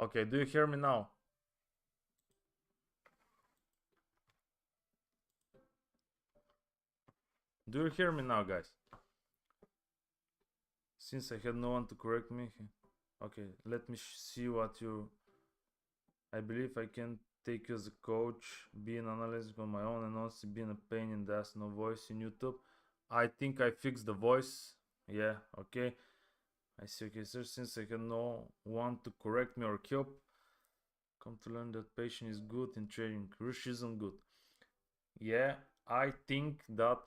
Okay, do you hear me now? Do you hear me now, guys? Since I had no one to correct me. Okay, let me see what you... I believe I can take you as a coach, be an analyst on my own, and honestly being a pain in the ass, no voice in YouTube. I think I fixed the voice. Yeah, okay. I see. Okay, sir, since I had no one to correct me or help, come to learn that patience is good in trading. Rush isn't good. Yeah, I think that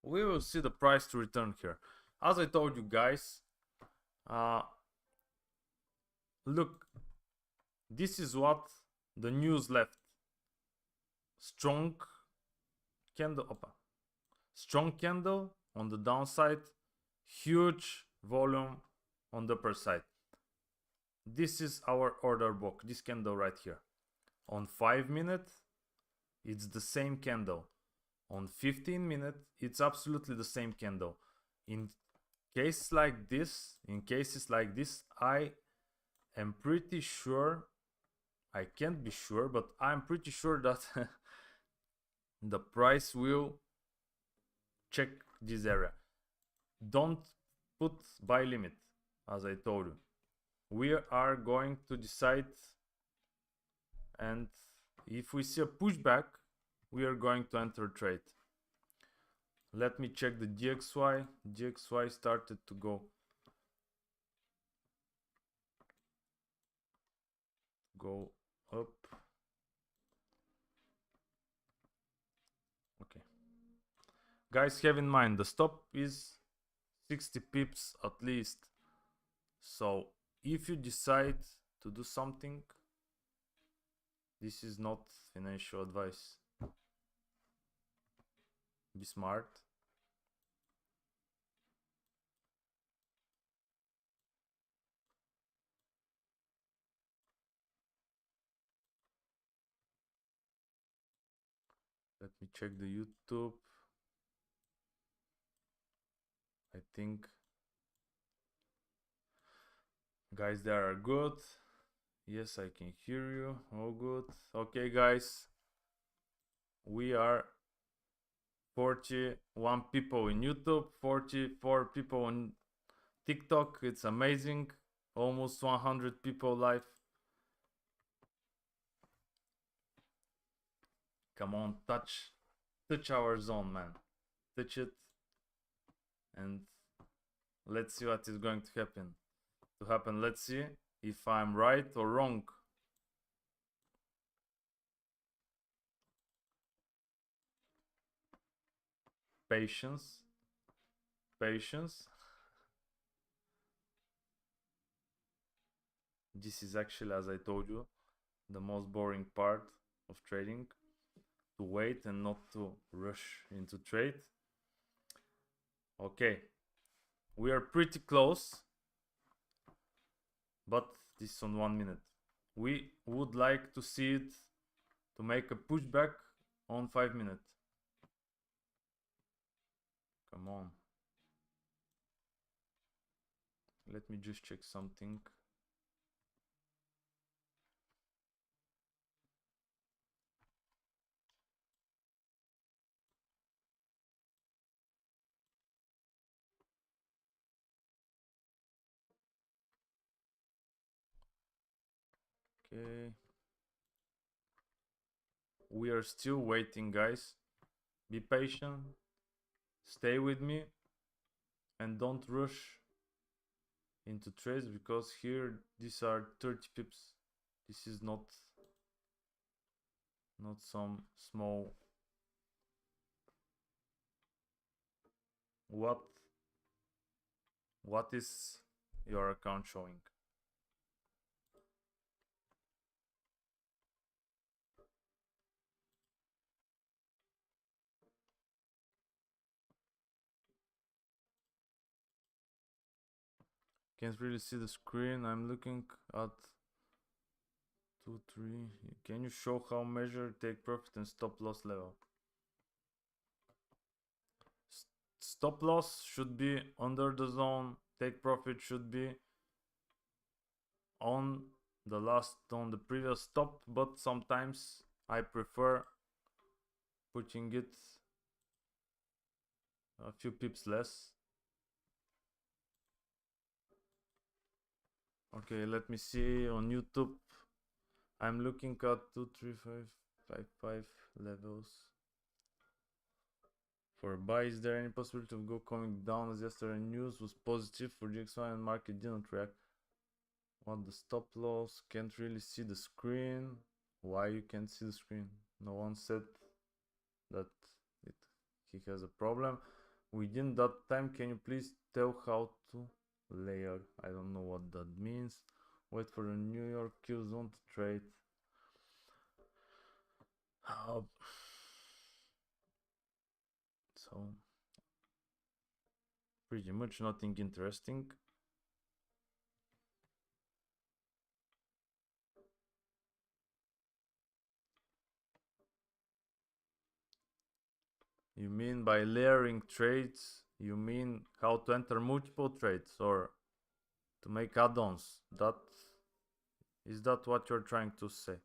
we will see the price to return here. As I told you guys, look, this is what the news left. Strong candle, strong candle on the downside, huge volume on the upper side. This is our order book, this candle right here. On 5 minutes, it's the same candle. On 15 minutes, it's absolutely the same candle. In cases like this, I am pretty sure, I can't be sure, but I'm pretty sure that the price will check this area. Don't put buy limit, as I told you. We are going to decide, and if we see a pushback, we are going to enter trade. Let me check the DXY. DXY started to go up. Okay, guys, have in mind the stop is 60 pips at least. So if you decide to do something, this is not financial advice. Be smart. Let me check the YouTube. I think, guys, they are good. Yes, I can hear you. All good. Okay, guys, we are 41 people in YouTube, 44 people on TikTok. It's amazing. Almost 100 people live. Come on, touch our zone, man. Touch it, and let's see what is going to happen. Let's see if I'm right or wrong. Patience. This is actually, as I told you, the most boring part of trading, to wait and not to rush into trade. Okay, we are pretty close, but this is on 1 minute. We would like to see it to make a pushback on 5 minutes. Come on. Let me just check something. Okay. We are still waiting, guys. Be patient. Stay with me. And don't rush into trades, because here these are 30 pips. This is not some small... What is your account showing? Can't really see the screen. I'm looking at 2, 3. Can you show how measure take profit and stop loss level? Stop loss should be under the zone. Take profit should be on the previous stop, but sometimes I prefer putting it a few pips less. Okay, let me see on YouTube. I'm looking at 2, 3, 5, 5, 5 levels. For buy, is there any possibility of go coming down as yesterday news was positive for GXY and market didn't react? What the stop loss? Can't really see the screen. Why you can't see the screen? No one said that he has a problem. Within that time, can you please tell how to layer? I don't know what that means. Wait for the New York Q zone to trade. So pretty much nothing interesting. You mean by layering trades, you mean how to enter multiple trades or to make add-ons? Is that what you're trying to say?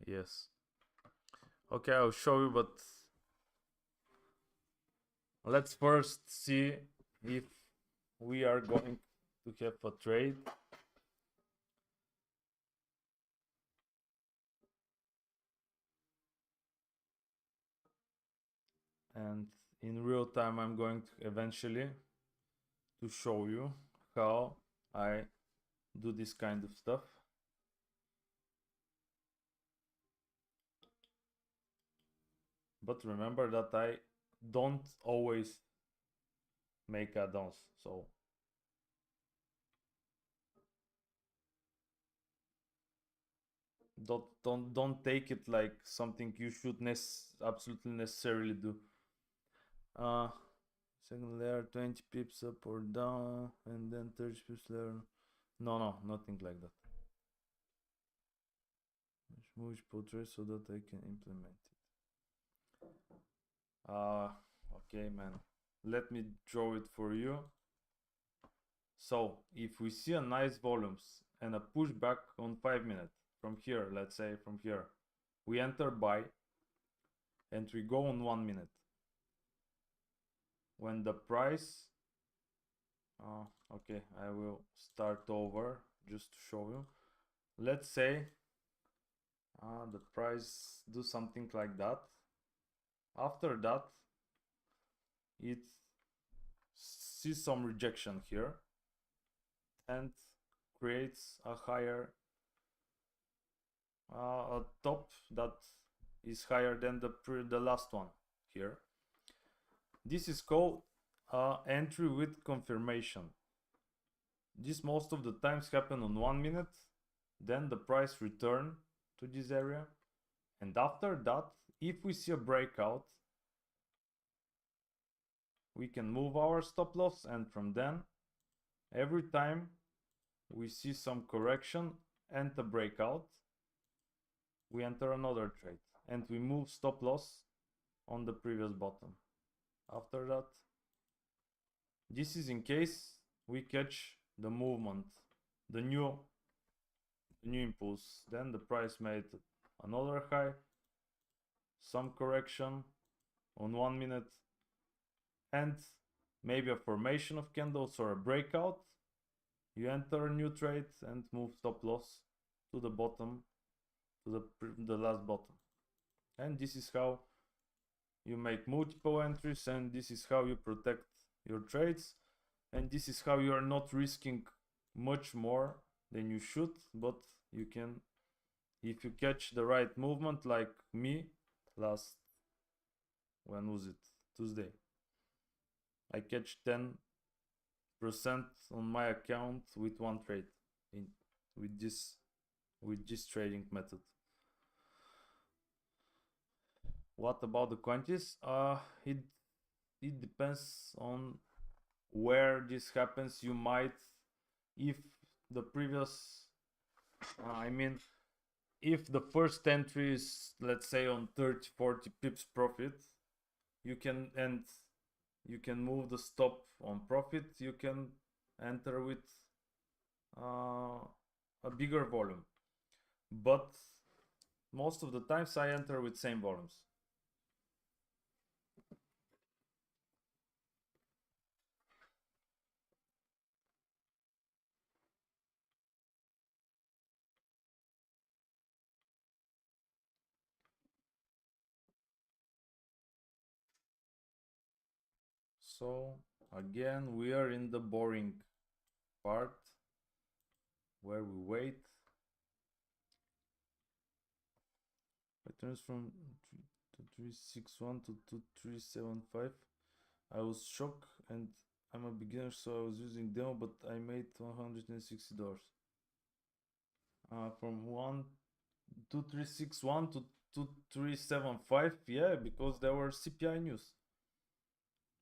Yes. Okay, I'll show you, but let's first see if we are going to have a trade. And in real time, I'm going to eventually to show you how I do this kind of stuff. But remember that I don't always make add-ons, so don't take it like something you should absolutely necessarily do. Second layer 20 pips up or down, and then 30 pips layer. No, nothing like that. Move portrait so that I can implement it. Okay, man. Let me draw it for you. So if we see a nice volumes and a pushback on 5 minutes from here, let's say from here, we enter buy and we go on 1 minute. When the price, okay, I will start over just to show you. Let's say the price do something like that. After that, it sees some rejection here and creates a higher a top that is higher than the last one here. This is called entry with confirmation. This most of the times happen on 1 minute, then the price return to this area, and after that, if we see a breakout, we can move our stop loss, and from then, every time we see some correction and a breakout, we enter another trade and we move stop loss on the previous bottom. After that, this is in case we catch the movement, the new impulse. Then the price made another high, some correction on 1 minute, and maybe a formation of candles or a breakout. You enter a new trade and move stop loss to the bottom, to the last bottom. And this is how you make multiple entries, and this is how you protect your trades, and this is how you are not risking much more than you should, but you can, if you catch the right movement, like me last, when was it, Tuesday, I catch 10% on my account with one trade with this trading method. What about the quantities? It depends on where this happens. You might, if the previous, I mean, if the first entry is, let's say, on 30-40 pips profit, you can move the stop on profit. You can enter with a bigger volume, but most of the times I enter with same volumes. So again, we are in the boring part where we wait. Returns from 2361 to 2375. I was shocked, and I'm a beginner, so I was using demo, but I made $160. From 2361 to 2375, yeah, because there were CPI news.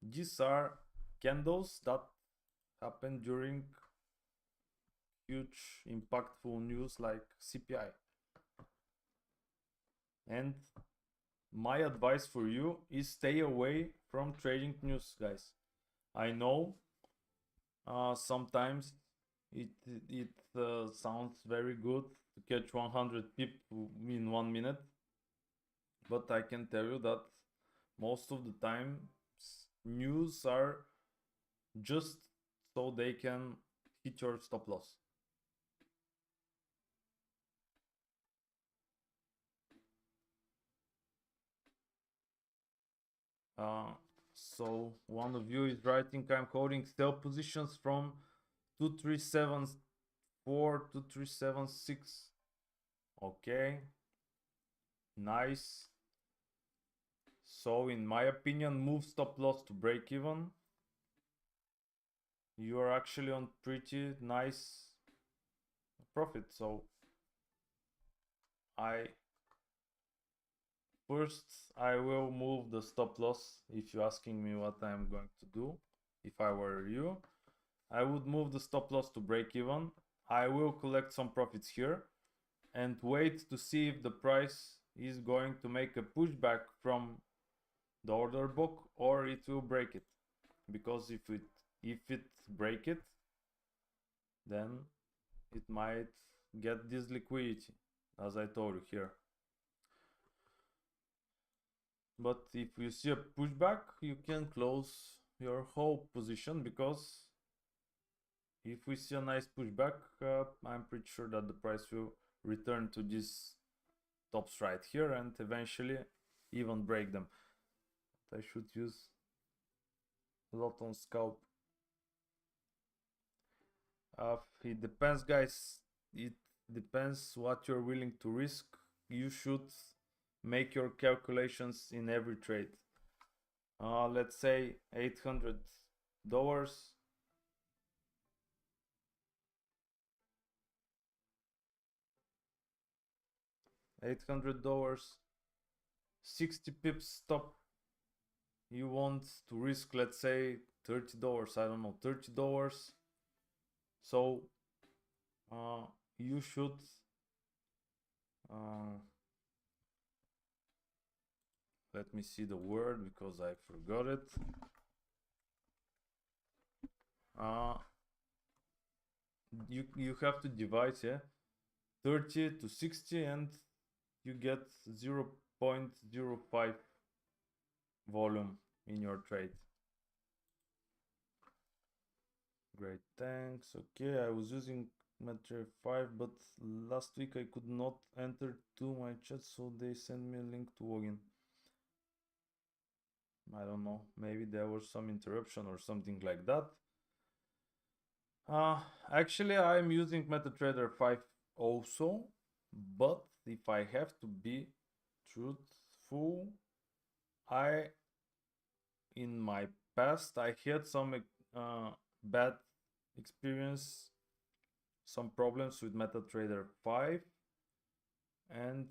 These are candles that happen during huge impactful news like CPI. And my advice for you is stay away from trading news, guys. I know sometimes it sounds very good to catch 100 pip in 1 minute, but I can tell you that most of the time news are just so they can hit your stop loss. So one of you is writing, I'm holding sell positions from 2374 to 2376. Okay, nice. So in my opinion, move stop loss to break even. You are actually on pretty nice profit. So I will move the stop loss. If you're asking me what I'm going to do, if I were you, I would move the stop loss to break even. I will collect some profits here and wait to see if the price is going to make a pushback from the order book or it will break it. Because if it break it, then it might get this liquidity, as I told you here. But if you see a pushback, you can close your whole position, because if we see a nice pushback, I'm pretty sure that the price will return to these tops right here and eventually even break them. I should use a lot on scalp. It depends, guys. It depends what you're willing to risk. You should make your calculations in every trade. Let's say $800. $800, 60 pips stop. You want to risk, let's say, $30. I don't know, $30. So you should let me see the word because I forgot it. You have to divide 30 to 60 and you get 0.05 volume in your trade. Great, thanks. Okay, I was using MetaTrader 5, but last week I could not enter to my chat, so they sent me a link to login. I don't know, maybe there was some interruption or something like that. Actually, I'm using MetaTrader 5 also, but if I have to be truthful, in my past I had some bad experience, some problems with MetaTrader 5, and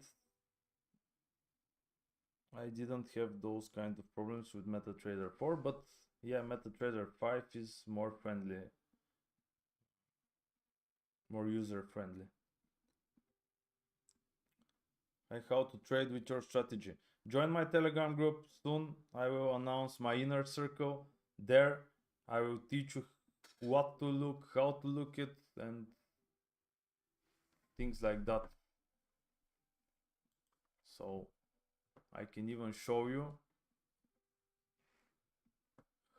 I didn't have those kind of problems with MetaTrader 4, but yeah, MetaTrader 5 is more friendly, more user friendly. and how to trade with your strategy. Join my Telegram group soon. I will announce my inner circle. There I will teach you what to look, how to look it, and things like that. So I can even show you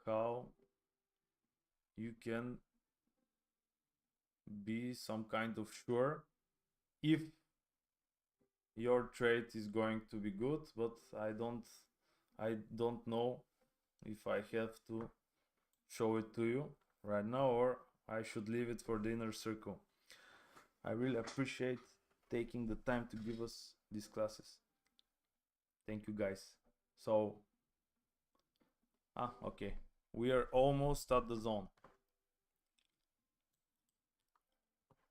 how you can be some kind of sure if your trade is going to be good, but I don't know if I have to show it to you right now or I should leave it for the inner circle. I really appreciate taking the time to give us these classes. Thank you guys. So okay, we are almost at the zone.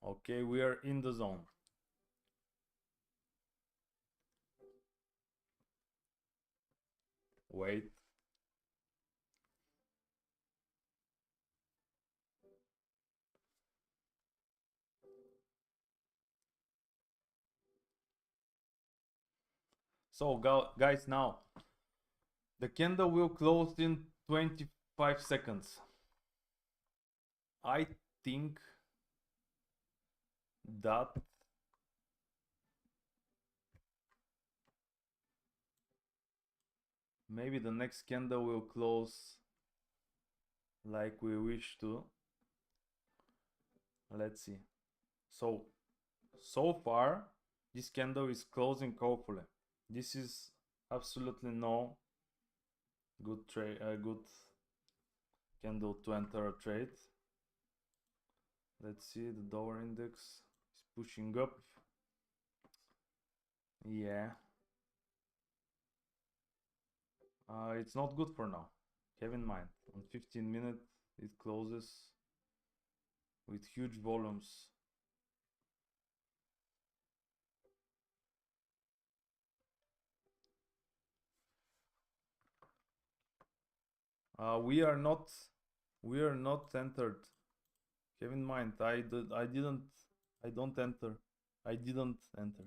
Okay, we are in the zone. Wait. So guys, now the candle will close in 25 seconds. I think that maybe the next candle will close like we wish to. Let's see. So far this candle is closing hopefully. This is absolutely no good trade, good candle to enter a trade. Let's see, the dollar index is pushing up. Yeah, it's not good for now. Have in mind, on 15 minutes it closes with huge volumes. We are not entered. Have in mind, I don't enter. I didn't enter.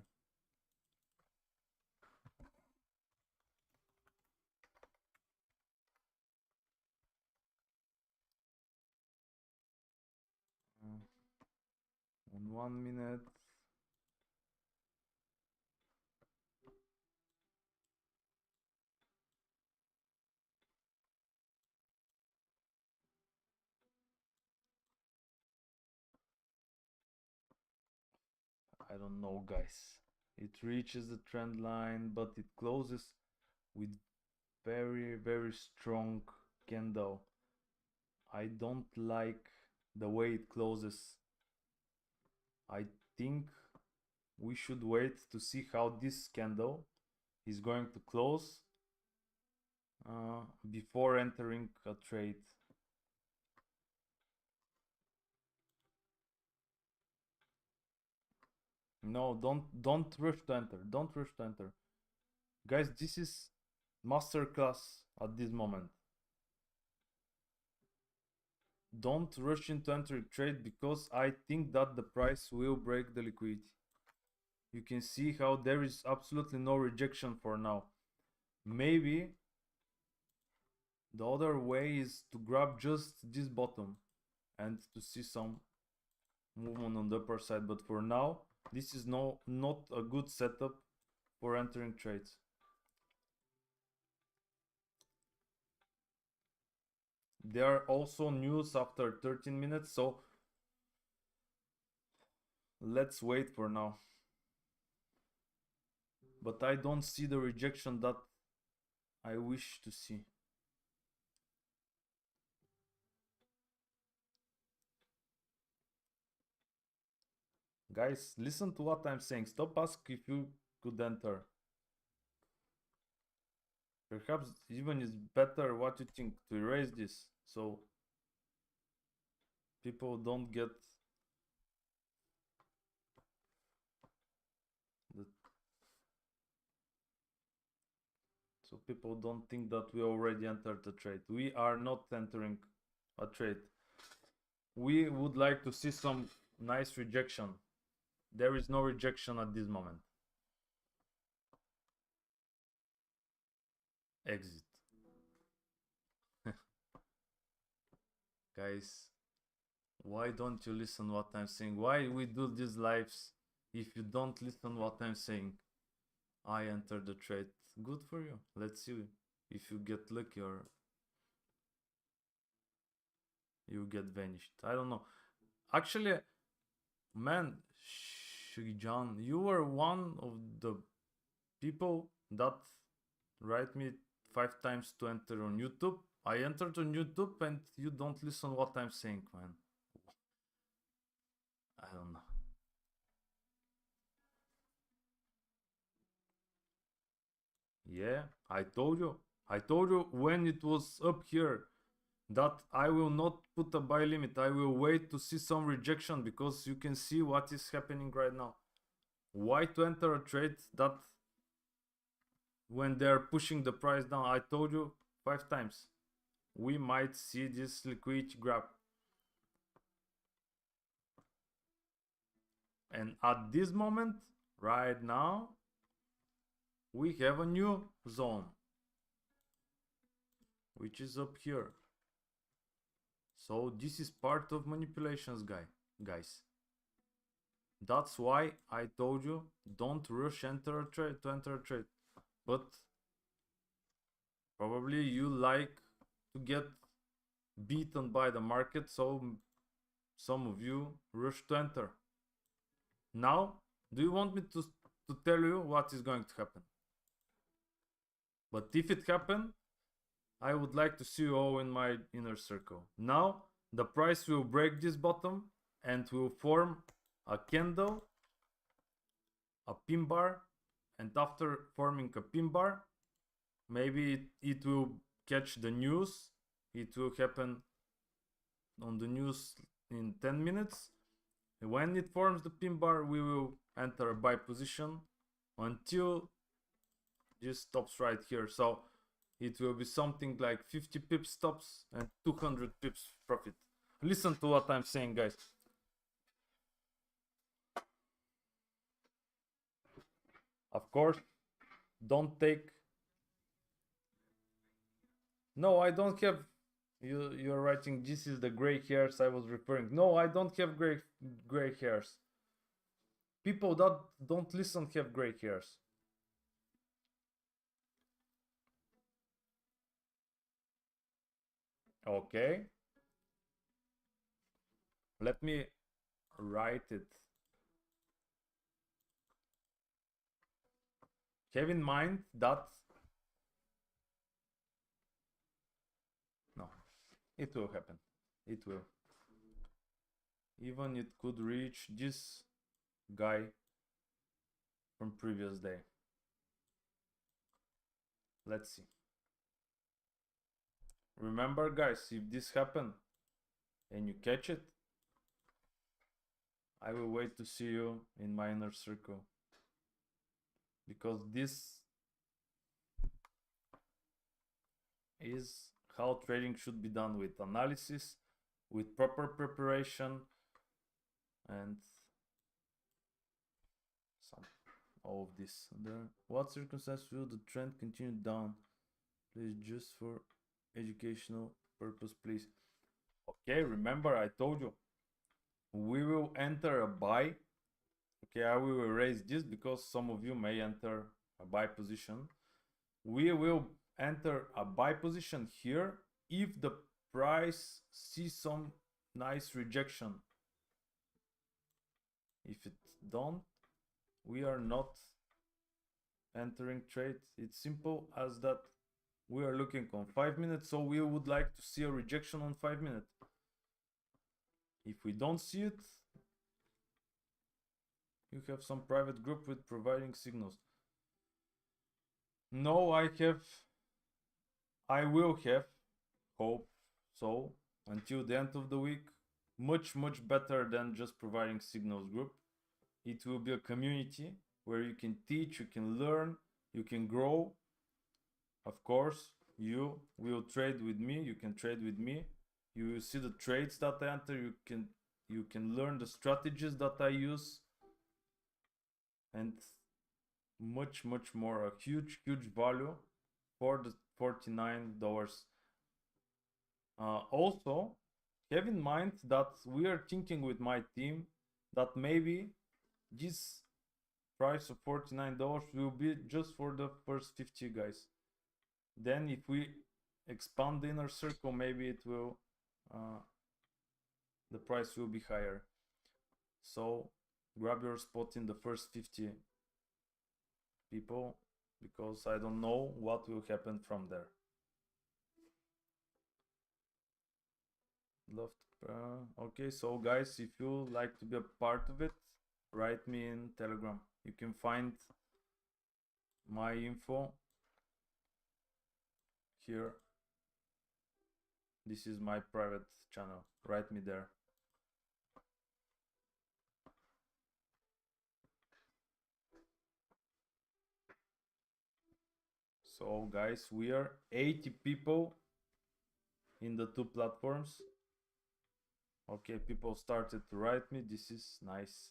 On 1 minute. I don't know, guys. It reaches the trend line, but it closes with very strong candle. I don't like the way it closes. I think we should wait to see how this candle is going to close before entering a trade. No, don't rush to enter. Don't rush to enter. Guys, this is masterclass at this moment. Don't rush into entering trade because I think that the price will break the liquidity. You can see how there is absolutely no rejection for now. Maybe the other way is to grab just this bottom and to see some movement on the upper side, but for now this is not a good setup for entering trades. There are also news after 13 minutes, so let's wait for now. But I don't see the rejection that I wish to see. Guys, listen to what I'm saying. Stop asking if you could enter. Perhaps even it's better what you think to erase this so people don't get the, so people don't think that we already entered the trade. We are not entering a trade. We would like to see some nice rejection. There is no rejection at this moment. exit. Guys, why don't you listen what I'm saying? Why we do these lives if you don't listen what I'm saying? I entered the trade. Good for you. Let's see if you get lucky or you get vanished. I don't know. Actually, man, Shijan, you were one of the people that write me 5 times to enter on YouTube. I entered on YouTube and you don't listen what I'm saying, man. I don't know. Yeah, I told you. I told you when it was up here that I will not put a buy limit. I will wait to see some rejection because you can see what is happening right now. Why to enter a trade that when they're pushing the price down? I told you 5 times. We might see this liquidity grab. And at this moment, right now, we have a new zone, which is up here. So this is part of manipulations, guys. That's why I told you don't rush enter a trade to enter a trade. But probably you like to get beaten by the market, so some of you rush to enter. Now, do you want me to tell you what is going to happen? But if it happens, I would like to see you all in my inner circle. Now, the price will break this bottom and will form a candle, a pin bar, and after forming a pin bar, maybe it will catch the news. It will happen on the news in 10 minutes. When it forms the pin bar, we will enter a buy position until this stops right here. So it will be something like 50 pips stops and 200 pips profit. Listen to what I'm saying, guys. Of course, don't take... No, I don't have... You're writing this is the gray hairs I was referring. No, I don't have gray hairs. People that don't listen have gray hairs. Okay. Let me write it. Have in mind that... No, it will happen. It will. Even it could reach this guy from previous day. Let's see. Remember, guys, if this happen and you catch it, I will wait to see you in my inner circle, because this is how trading should be done, with analysis, with proper preparation, and some all of this. What circumstance will the trend continue down? Please, just for educational purpose, please. Okay, remember I told you we will enter a buy. Okay, I will erase this because some of you may enter a buy position. We will enter a buy position here if the price sees some nice rejection. If it don't, we are not entering trade. It's simple as that. We are looking on 5 minutes, so we would like to see a rejection on 5 minutes. If we don't see it, you have some private group with providing signals. No, I will have, hope so, until the end of the week, much better than just providing signals group. It will be a community where you can teach, you can learn, you can grow. Of course, you will trade with me, you can trade with me. You will see the trades that I enter, you can learn the strategies that I use, and much more, a huge value for the $49. Also, have in mind that we are thinking with my team that maybe this price of $49 will be just for the first 50 guys. Then if we expand the inner circle, maybe it will the price will be higher. So grab your spot in the first 50 people, because I don't know what will happen from there. Okay, so guys, if you like to be a part of it, write me in Telegram. You can find my info here. This is my private channel. Write me there. So guys, we are 80 people in the two platforms. Okay, people started to write me. This is nice.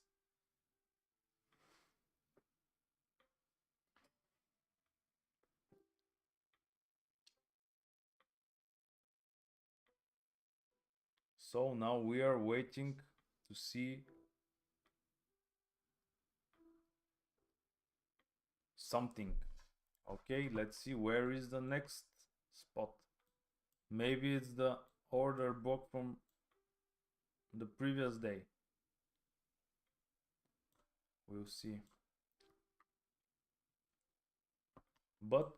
So now we are waiting to see something. Okay, let's see where is the next spot. Maybe it's the order book from the previous day. We'll see. But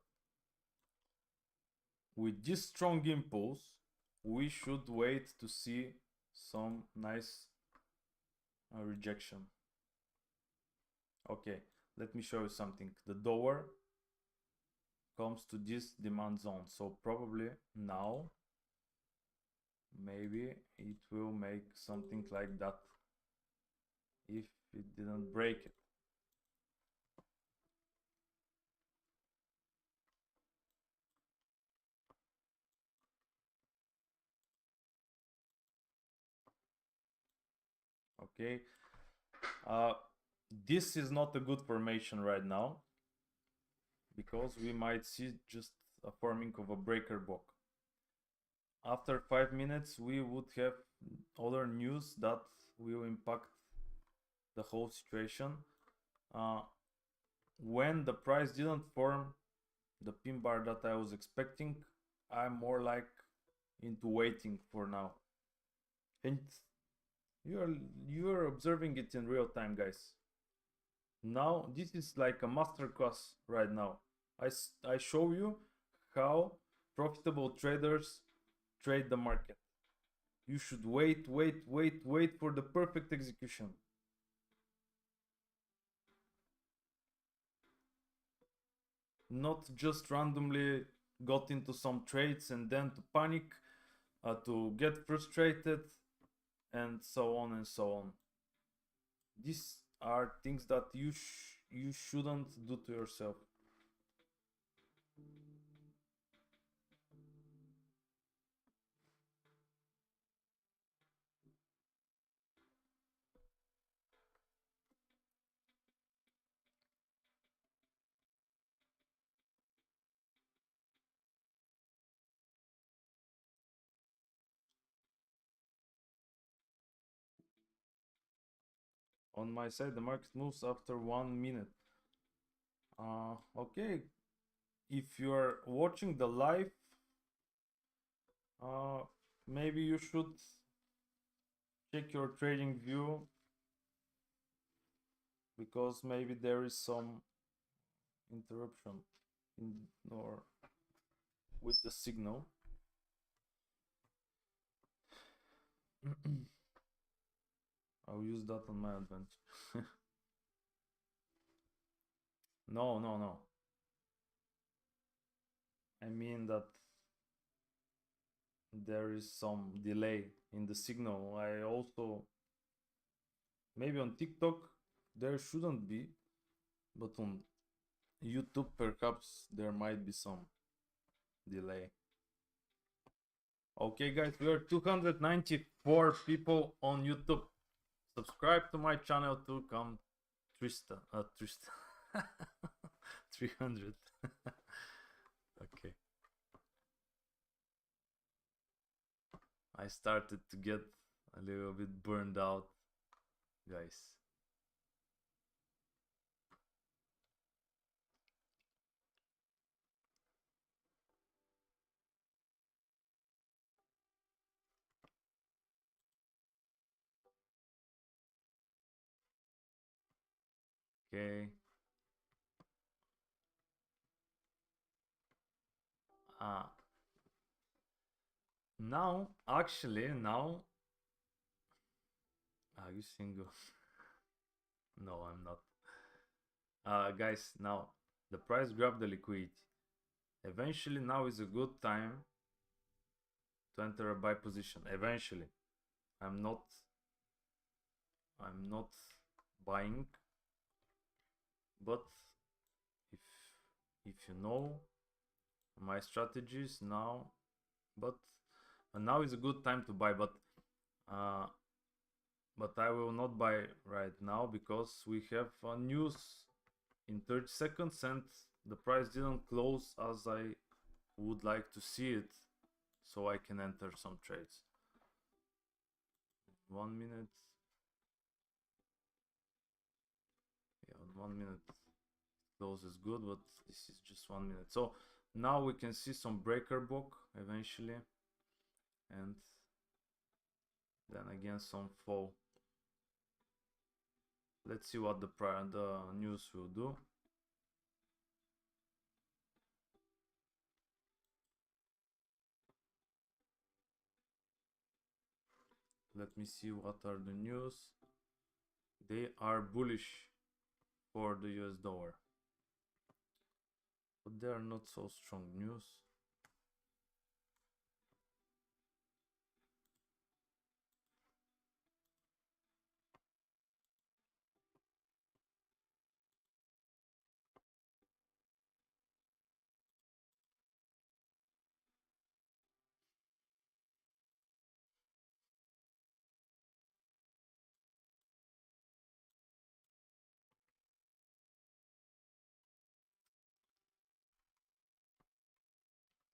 with this strong impulse, we should wait to see some nice rejection. Okay, let me show you something. The door comes to this demand zone, so probably now maybe it will make something like that if it didn't break it. Okay, this is not a good formation right now, because we might see just a forming of a breaker block. After 5 minutes we would have other news that will impact the whole situation. When the price didn't form the pin bar that I was expecting, I'm more like into waiting for now. And you're observing it in real time, guys. Now this is like a masterclass right now. I show you how profitable traders trade the market. You should wait for the perfect execution. Not just randomly got into some trades and then to panic, to get frustrated, and so on and so on. These are things that you shouldn't do to yourself. On my side, the market moves after 1 minute. Okay, if you are watching the live, maybe you should check your trading view, because maybe there is some interruption or with the signal. I'll use that on my advantage. No. I mean that there is some delay in the signal. I also, maybe on TikTok there shouldn't be, but on YouTube perhaps there might be some delay. Okay guys, we are 294 people on YouTube. Subscribe to my channel to come 300. Okay. started to get a little bit burned out, guys. Okay. Now, actually, now, are you single? No, I'm not. Guys, now the price grabbed the liquidity. Eventually, now is a good time to enter a buy position. Eventually, I'm not buying, but if you know my strategies now, but now is a good time to buy, but I will not buy right now because we have news in 30 seconds and the price didn't close as I would like to see it, so I can enter some trades. 1 minute. Yeah, 1 minute close is good, but this is just 1 minute. So now we can see some breaker book eventually, and then again some fall. Let's see what the news will do. Let me see what are the news. They are bullish for the US dollar, but they are not so strong news.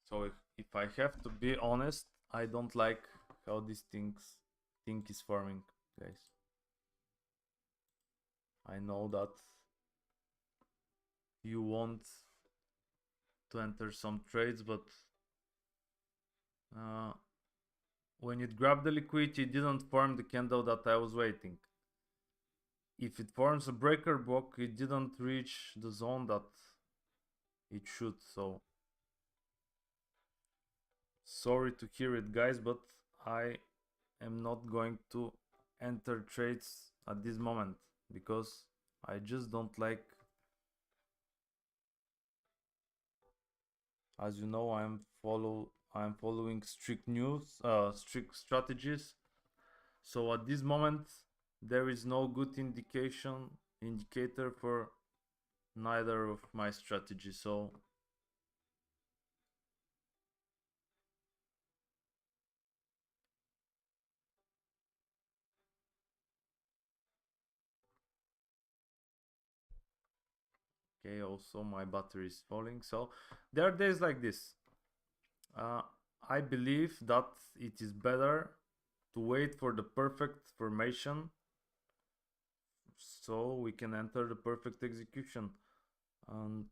So if I have to be honest, I don't like how this thing is forming, guys. I know that you want to enter some trades, but when it grabbed the liquidity, it didn't form the candle that I was waiting. If it forms a breaker block, it didn't reach the zone that it should. So sorry to hear it, guys, but I am not going to enter trades at this moment because I just don't like. As you know, I'm following strict strategies. So at this moment, there is no good indicator for neither of my strategies. So okay, also my battery is falling. So there are days like this. I believe that it is better to wait for the perfect formation so we can enter the perfect execution and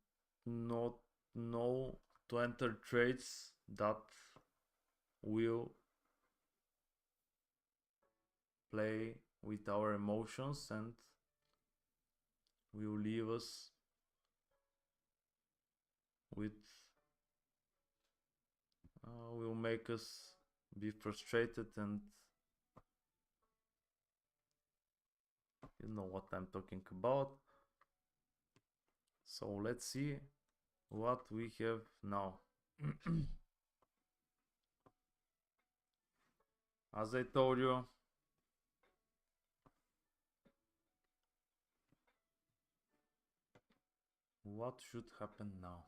not know to enter trades that will play with our emotions and will leave us with will make us be frustrated, and you know what I'm talking about. So let's see what we have now. As I told you, what should happen now?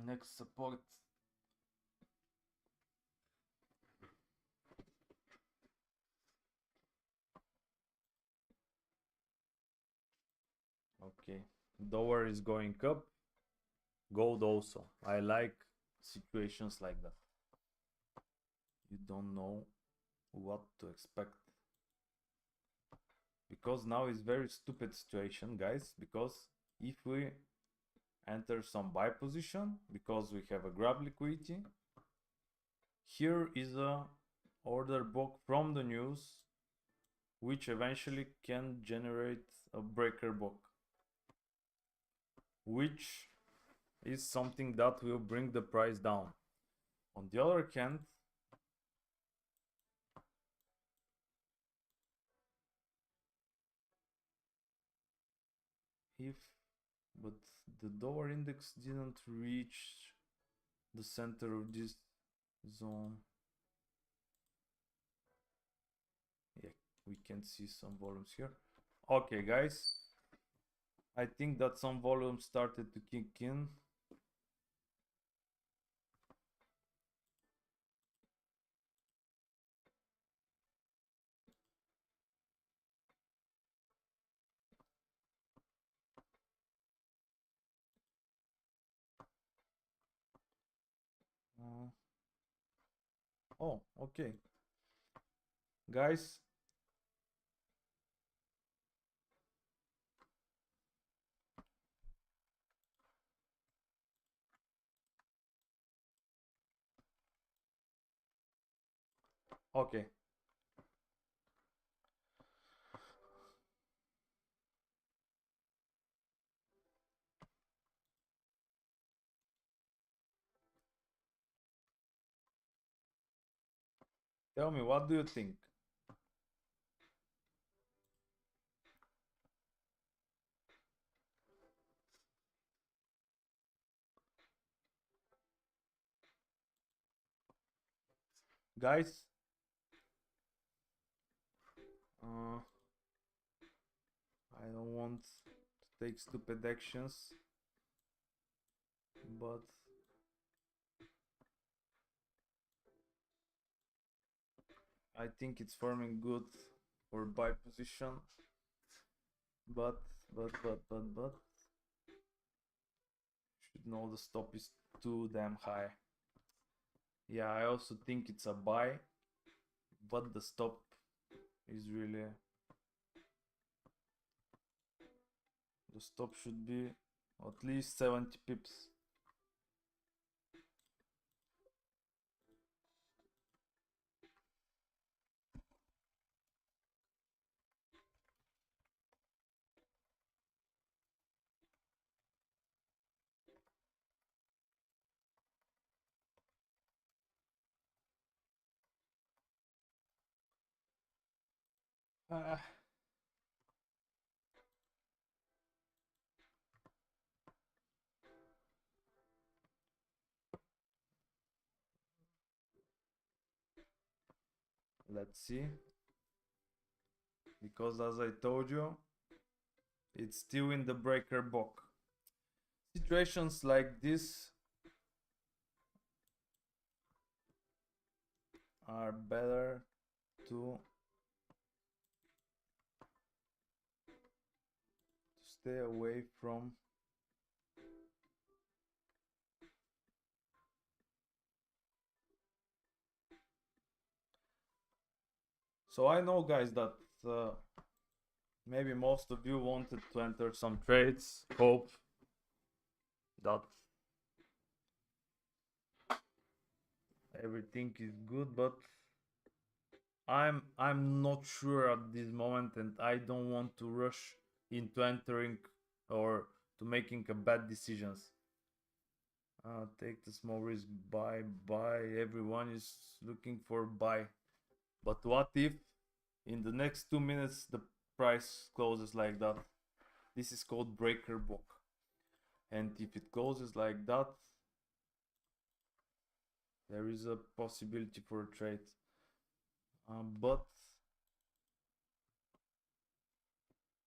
Next support. Okay, dollar is going up, gold also. I like situations like that. You don't know what to expect. Because now is very stupid situation, guys, because if we enter some buy position, because we have a grab liquidity, here is a order book from the news, which eventually can generate a breaker book, which is something that will bring the price down. On the other hand, but the dollar index didn't reach the center of this zone. Yeah, we can see some volumes here. Okay, guys, I think that some volume started to kick in. Oh, okay. Guys, okay. Tell me, what do you think? Guys, I don't want to take stupid actions, but I think it's forming good for buy position. But should know the stop is too damn high. Yeah, I also think it's a buy, but the stop is really, the stop should be at least 70 pips. Ah. Let's see, because as I told you, it's still in the breaker book. Situations like this are better to stay away from. So I know, guys, that maybe most of you wanted to enter some trades, hope that everything is good, but I'm not sure at this moment, and I don't want to rush into entering or to making a bad decisions. Take the small risk, buy. Everyone is looking for buy, but what if in the next 2 minutes the price closes like that? This is called breaker book, and if it closes like that, there is a possibility for a trade. But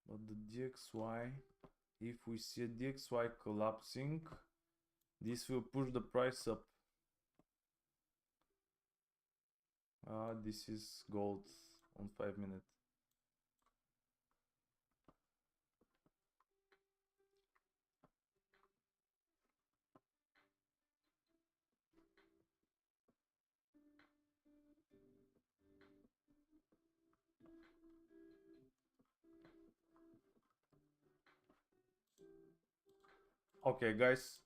the DXY, if we see a DXY collapsing, this will push the price up. This is gold on 5 minutes. Okay, guys.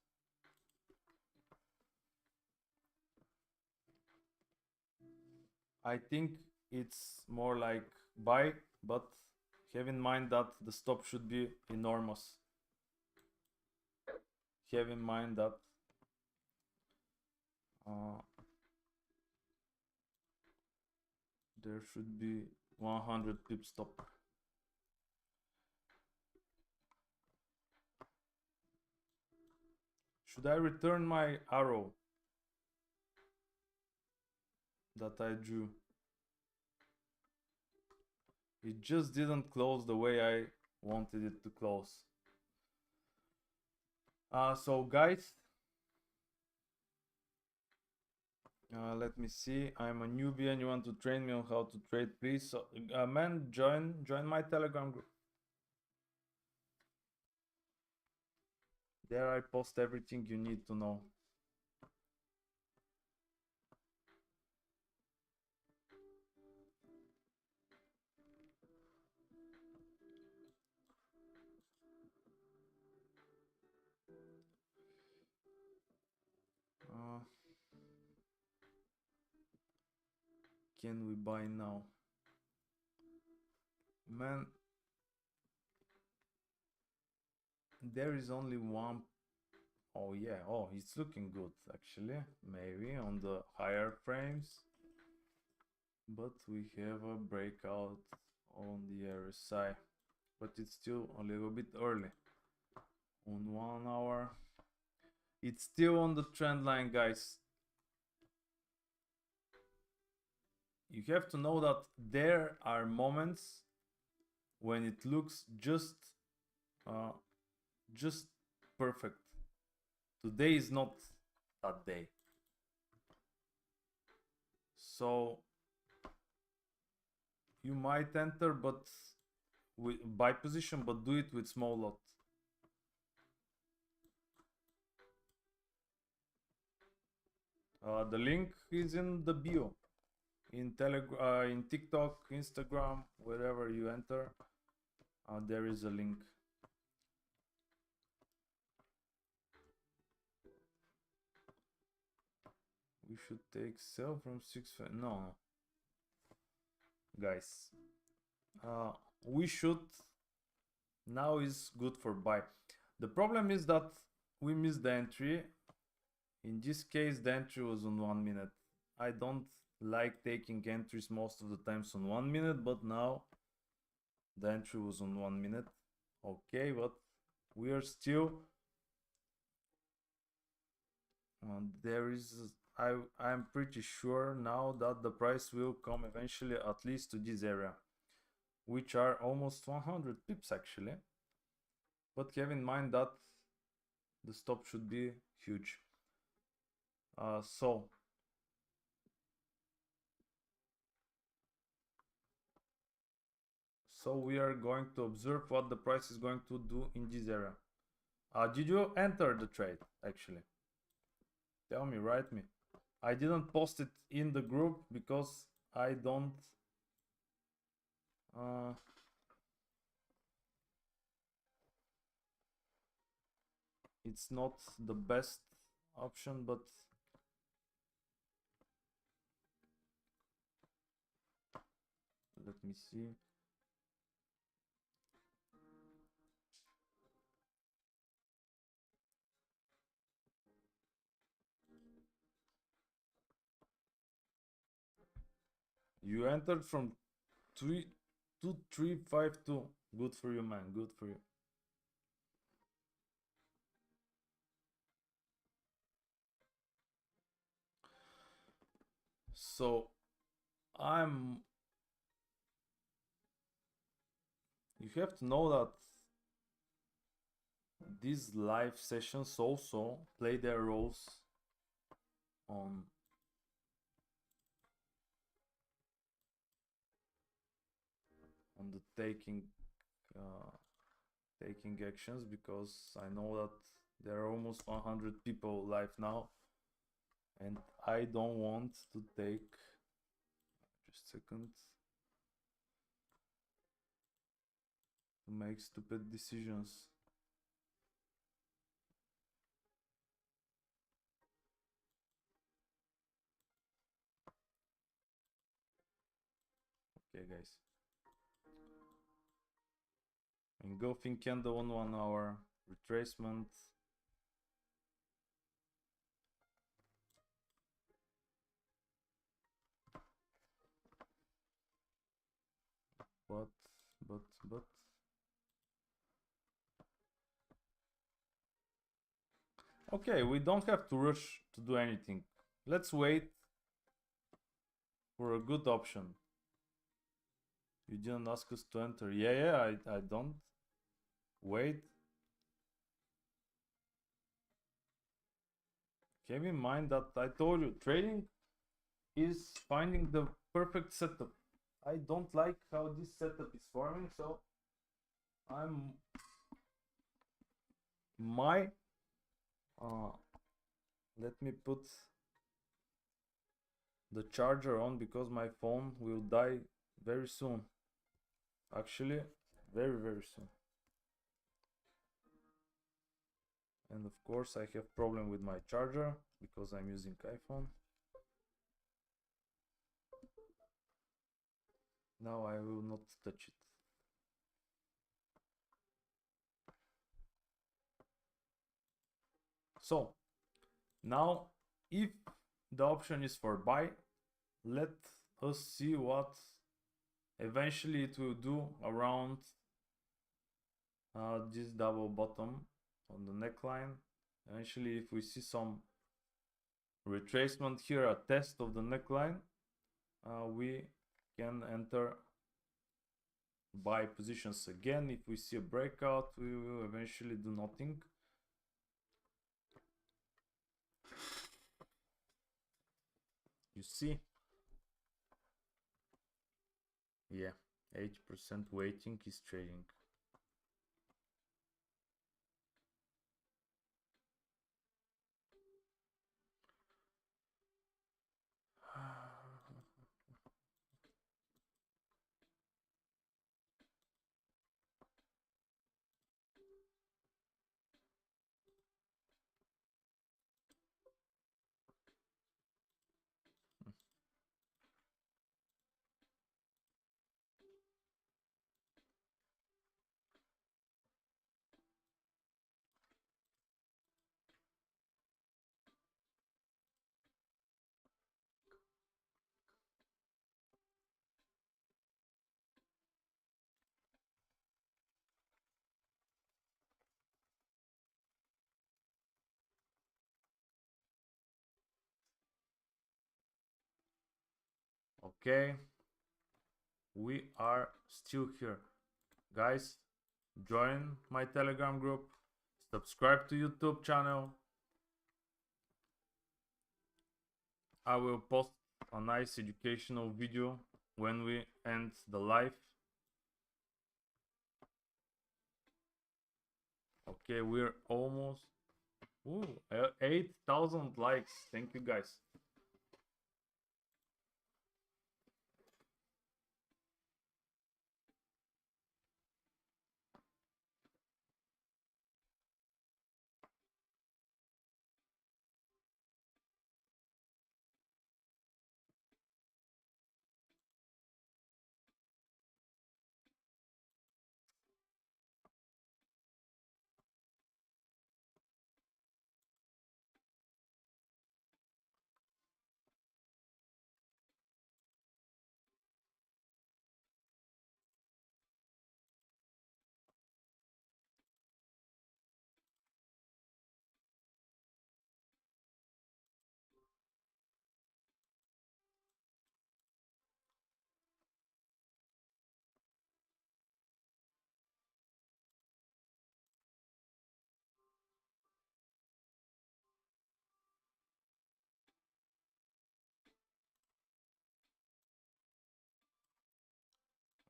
I think it's more like buy, but have in mind that the stop should be enormous. Have in mind that there should be 100 pip stop. Should I return my arrow that I drew? It just didn't close the way I wanted it to close. So guys, let me see. I'm a newbie and you want to train me on how to trade, please. So, man, join my Telegram group. There I post everything you need to know. Can we buy now? Man, there is only one. Oh yeah, oh, it's looking good actually, maybe on the higher frames. But we have a breakout on the RSI, but it's still a little bit early. On 1 hour, it's still on the trend line, guys. You have to know that there are moments when it looks just perfect. Today is not that day. So you might enter, but buy position, but do it with small lot. The link is in the bio, in Telegram, in TikTok, Instagram, wherever you enter, there is a link. We should take sell from 6. No, guys, we should. Now is good for buy. The problem is that we missed the entry. In this case, the entry was on 1 minute. I don't like taking entries most of the times on 1 minute, but now the entry was on 1 minute. Okay, but we are still there is I'm pretty sure now that the price will come eventually at least to this area, which are almost 100 pips actually, but have in mind that the stop should be huge. So we are going to observe what the price is going to do in this area. Did you enter the trade actually? Tell me, write me. I didn't post it in the group because I don't it's not the best option, but let me see. You entered from 2352. Good for you, man. Good for you. So you have to know that these live sessions also play their roles on the taking actions, because I know that there are almost 100 people live now and I don't want to take just a second to make stupid decisions. Okay, guys. Engulfing candle on 1 hour. Retracement. But. Okay, we don't have to rush to do anything. Let's wait for a good option. You didn't ask us to enter. Yeah, I don't. Wait. Keep in mind that I told you, trading is finding the perfect setup. I don't like how this setup is forming, so I'm let me put the charger on because my phone will die very soon. Actually, very soon. And of course I have problem with my charger because I'm using iPhone. Now I will not touch it. So now if the option is for buy, let us see what eventually it will do around this double bottom on the neckline. Eventually, if we see some retracement here, a test of the neckline, we can enter buy positions again. If we see a breakout, we will eventually do nothing. You see? Yeah, 80% waiting is trading. Okay, we are still here. Guys, join my Telegram group, subscribe to YouTube channel. I will post a nice educational video when we end the live. Okay, we're almost 8,000 likes. Thank you, guys.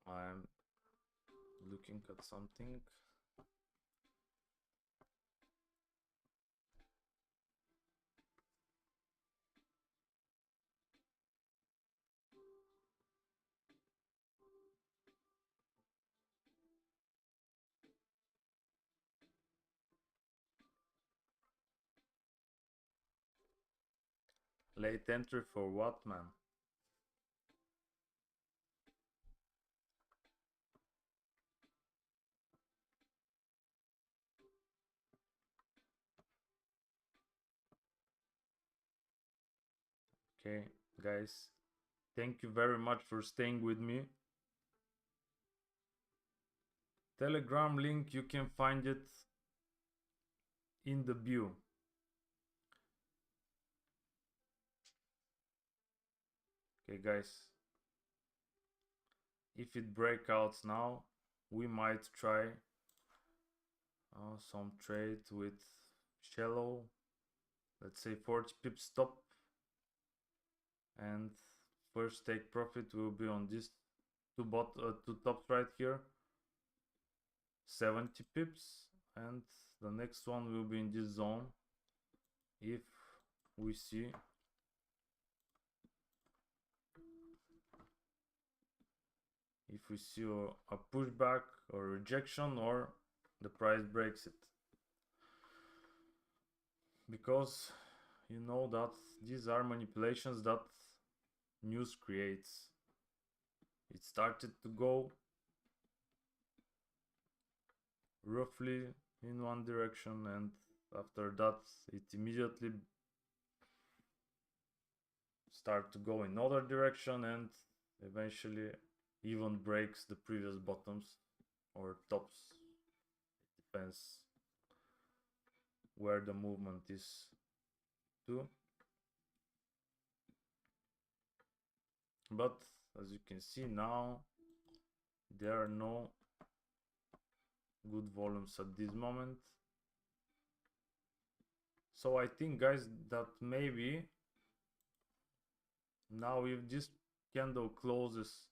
I'm looking at something. Late entry for what, man? Okay, guys, thank you very much for staying with me. Telegram link, you can find it in the bio. Okay, guys, if it breakouts now, we might try some trade with shallow, let's say 40 pips stop, and first take profit will be on these two tops right here, 70 pips, and the next one will be in this zone if we see a pushback or rejection, or the price breaks it, because you know that these are manipulations that news creates. It started to go roughly in one direction, and after that it immediately start to go in other direction, and eventually even breaks the previous bottoms or tops. It depends where the movement is to. But as you can see now, there are no good volumes at this moment. So I think, guys, that maybe now if this candle closes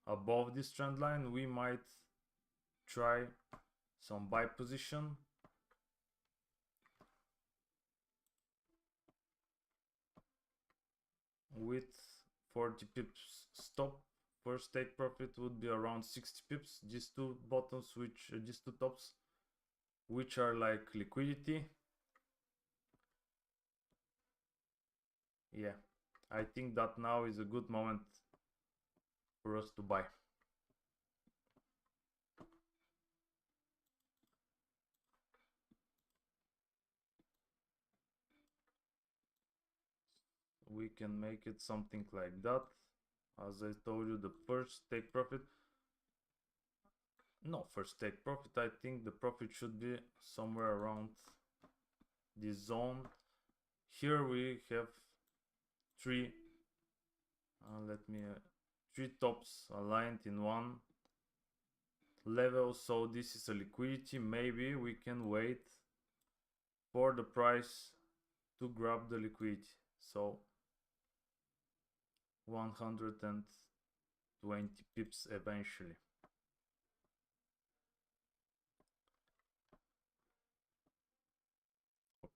above this trend line, we might try some buy position. With 40 pips stop, first take profit would be around 60 pips. These two bottoms, these two tops, which are like liquidity. Yeah, I think that now is a good moment for us to buy. We can make it something like that. As I told you, the first take profit, no, first take profit, I think the profit should be somewhere around this zone. Here we have three three tops aligned in one level, so this is a liquidity. Maybe we can wait for the price to grab the liquidity, so 120 pips eventually.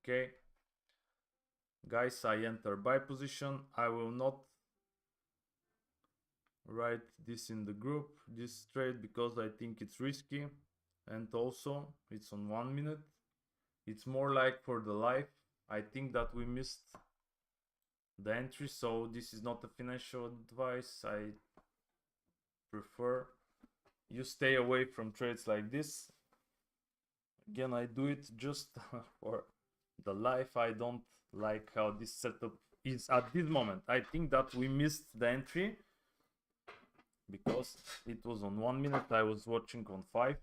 Okay, guys, I enter buy position. I will not write this in the group, this trade, because I think it's risky, and also it's on 1 minute. It's more like for the life. I think that we missed the entry, so this is not a financial advice. I prefer you stay away from trades like this. Again, I do it just for the life. I don't like how this setup is at this moment. I think that we missed the entry because it was on 1 minute. I was watching on 5,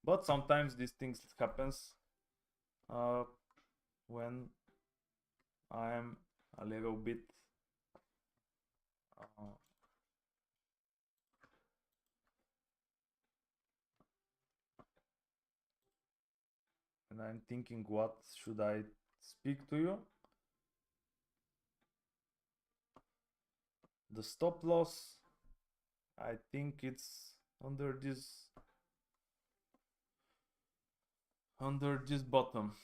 but sometimes these things happens when I'm a little bit and I'm thinking, what should I speak to you? The stop loss, I think it's under this bottom.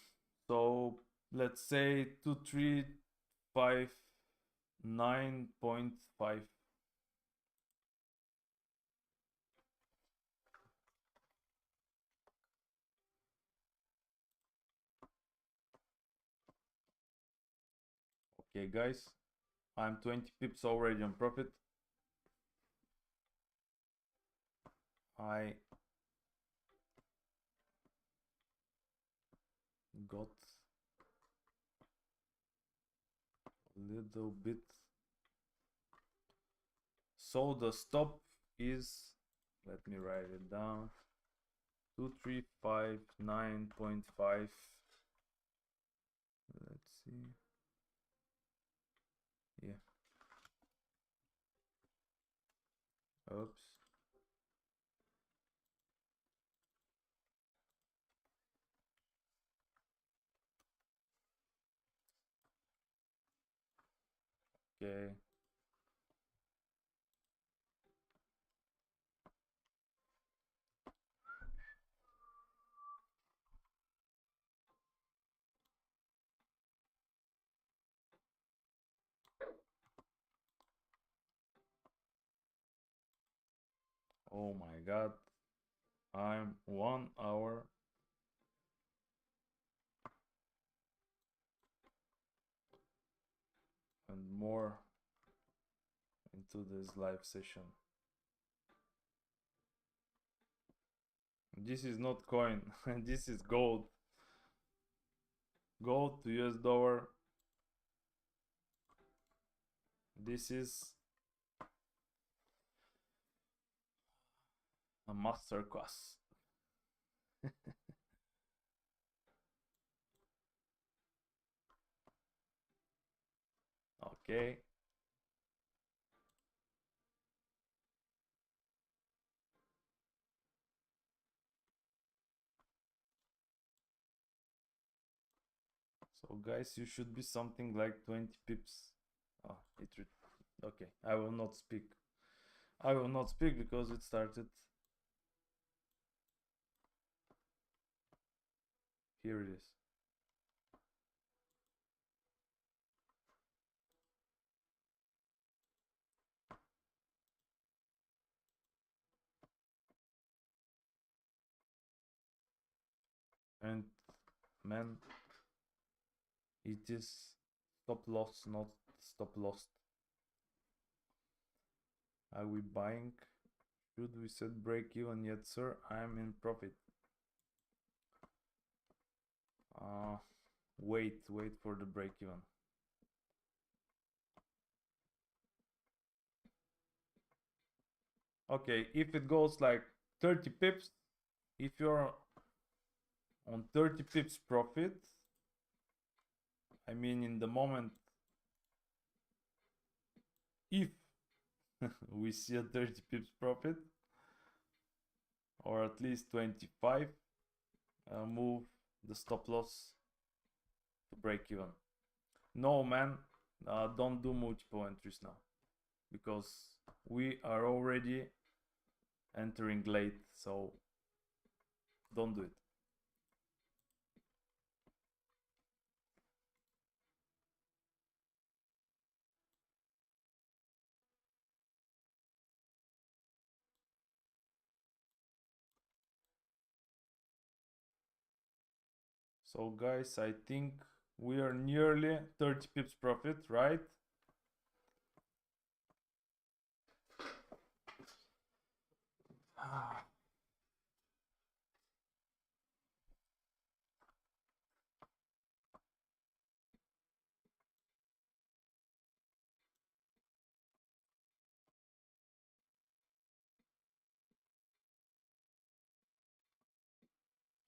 So let's say 2359.5. Okay, guys, I'm 20 pips already on profit. I got a little bit. So the stop is, let me write it down, 2359.5. Let's see. Yeah. Oops. Okay. Oh my god. I'm 1 hour and more into this live session. This is not coin, this is gold. Gold to US dollar. This is a master class. Okay. So guys, you should be something like 20 pips. Oh, okay, I will not speak. I will not speak because it started. Here it is. And man, it is stop loss, not stop loss. Are we buying? Should we set break even yet, sir? I am in profit. Wait for the break even. Okay, if it goes like 30 pips, if you're on 30 pips profit, I mean in the moment, if we see a 30 pips profit, or at least 25, move the stop loss to break even. No man, don't do multiple entries now, because we are already entering late, so don't do it. So guys, I think we are nearly 30 pips profit, right?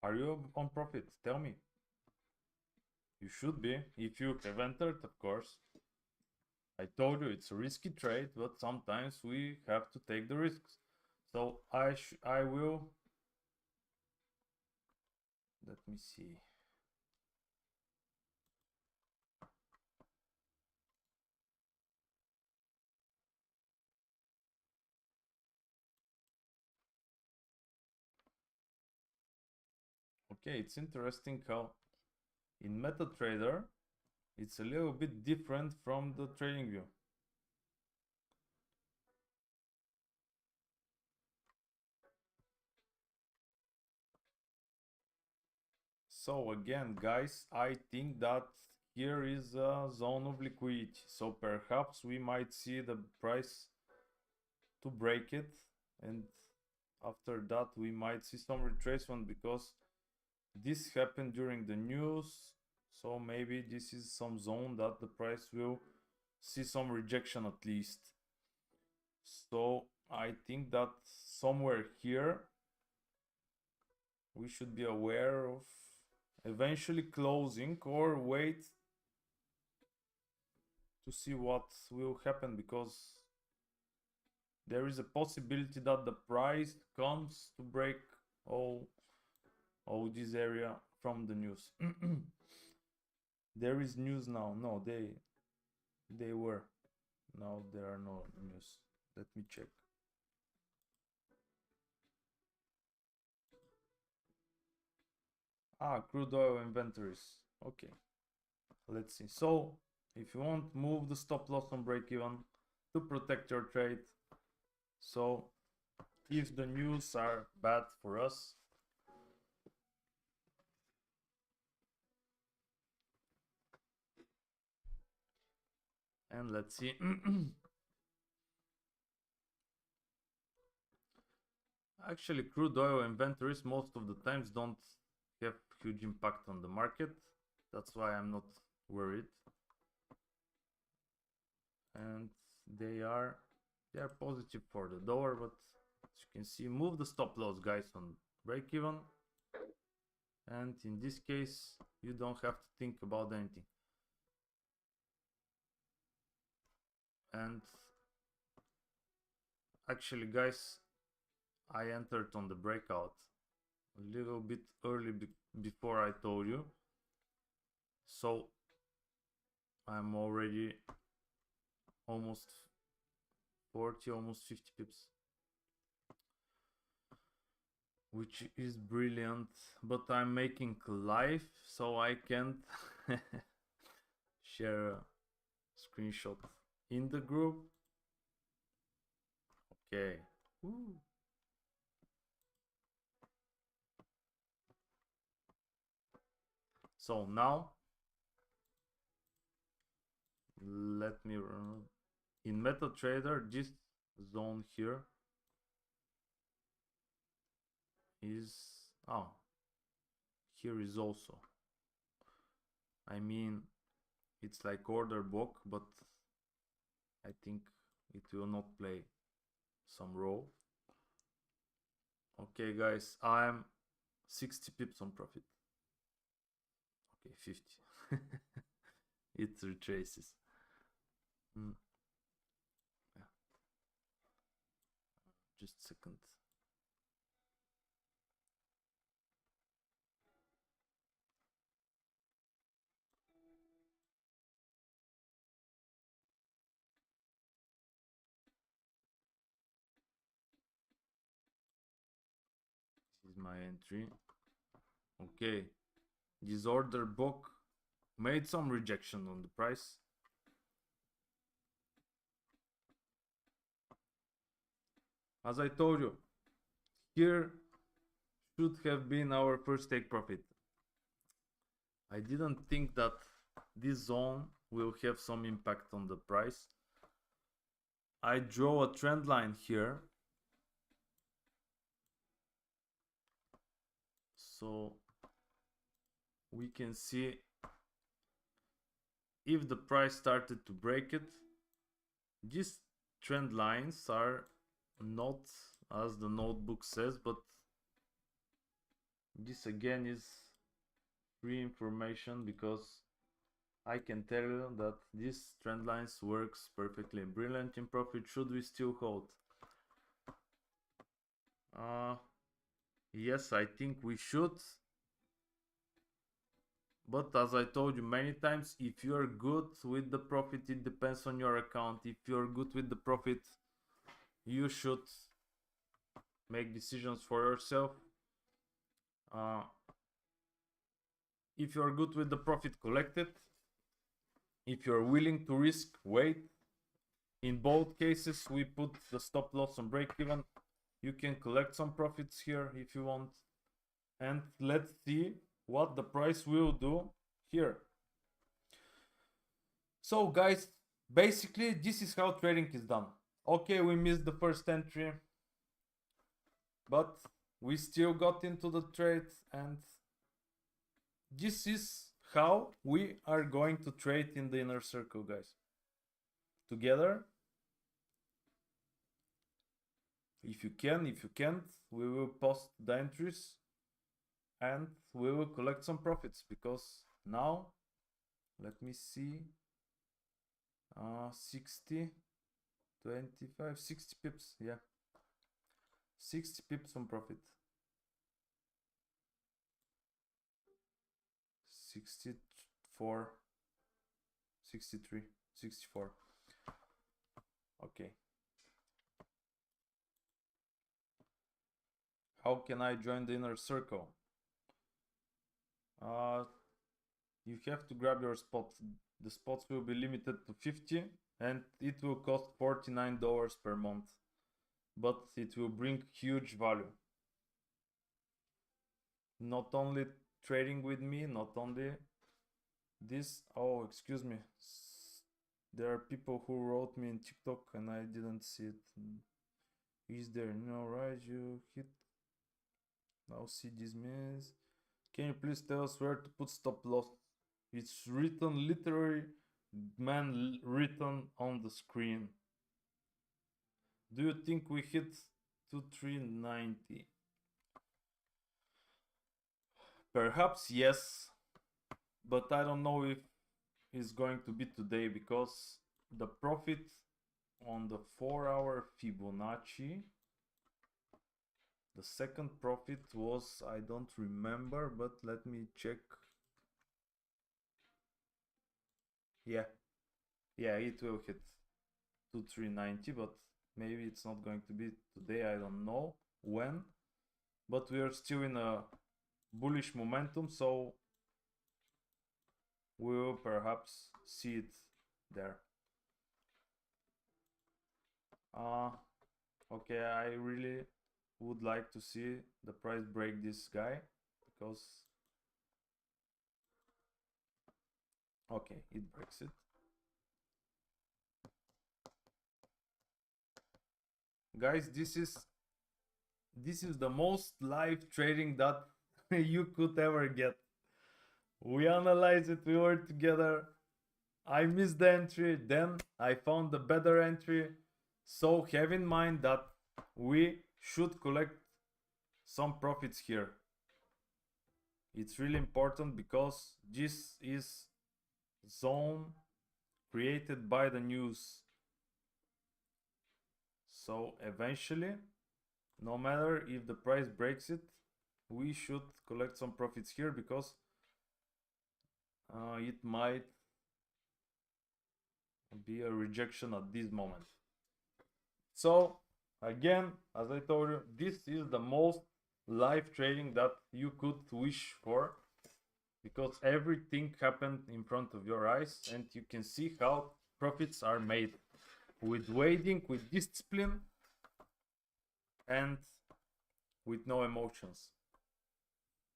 Are you on profit? Tell me. You should be, if you have entered, of course. I told you it's a risky trade, but sometimes we have to take the risks. So I will. Let me see. Okay, it's interesting how in MetaTrader it's a little bit different from the trading view. So again, guys, I think that here is a zone of liquidity. So perhaps we might see the price to break it, and after that we might see some retracement, because this happened during the news. So maybe this is some zone that the price will see some rejection at least. So I think that somewhere here we should be aware of eventually closing or wait to see what will happen, because there is a possibility that the price comes to break all this area from the news. There is news now. No, they were. Now there are no news. Let me check. Crude oil inventories. Okay, let's see. So if you want, move the stop loss on break even to protect your trade. So if the news are bad for us, and let's see. Actually, crude oil inventories most of the times don't have huge impact on the market. That's why I'm not worried. And they are positive for the dollar, but as you can see, move the stop loss, guys, on break even. And in this case, you don't have to think about anything. And actually, guys, I entered on the breakout a little bit early before I told you, so I'm already almost 40, almost 50 pips, which is brilliant. But I'm making live, so I can't share a screenshot in the group. Okay. Woo. So now let me run in MetaTrader. This zone here is here is also, I mean, it's like order book, but I think it will not play some role. Okay, guys, I'm 60 pips on profit. Okay, 50. It retraces. Yeah. Just a second. This is my entry. Okay, this order book made some rejection on the price. As I told you, here should have been our first take profit. I didn't think that this zone will have some impact on the price. I draw a trend line here, so we can see if the price started to break it. These trend lines are not as the notebook says, but this again is free information, because I can tell you that this trend lines works perfectly brilliant in profit. Should we still hold? Yes, I think we should. But as I told you many times, if you are good with the profit, it depends on your account. If you are good with the profit, you should make decisions for yourself. If you are good with the profit, collect it. If you are willing to risk, wait. In both cases, we put the stop loss on break even. You can collect some profits here if you want. And let's see what the price will do here. So guys, basically this is how trading is done. Okay, we missed the first entry, but we still got into the trade, and this is how we are going to trade in the inner circle, guys. together. If you can, if you can't, we will post the entries and we will collect some profits, because now, let me see, 60, 25, 60 pips, yeah. 60 pips on profit. 64, 63, 64. Okay. How can I join the inner circle? You have to grab your spots. The spots will be limited to 50 and it will cost $49 per month. But it will bring huge value. Not only trading with me, not only this. Oh, excuse me. There are people who wrote me in TikTok and I didn't see it. Is there no right? You hit. Now see this means. Can you please tell us where to put stop loss? It's written literally, man, written on the screen. Do you think we hit 2390? Perhaps yes, but I don't know if it's going to be today, because the profit on the 4-hour Fibonacci, the second profit was, I don't remember, but let me check. Yeah, it will hit 2390, but maybe it's not going to be today. I don't know when, but we are still in a bullish momentum, so we will perhaps see it there. Okay, I really would like to see the price break this guy, because okay, it breaks it. Guys, this is the most live trading that you could ever get. We analyzed it, we were together. I missed the entry, then I found the better entry. So have in mind that we should collect some profits here. It's really important, because this is zone created by the news. So eventually, no matter if the price breaks it, we should collect some profits here, because it might be a rejection at this moment. So again, as I told you, this is the most live trading that you could wish for, because everything happened in front of your eyes and you can see how profits are made with waiting, with discipline, and with no emotions.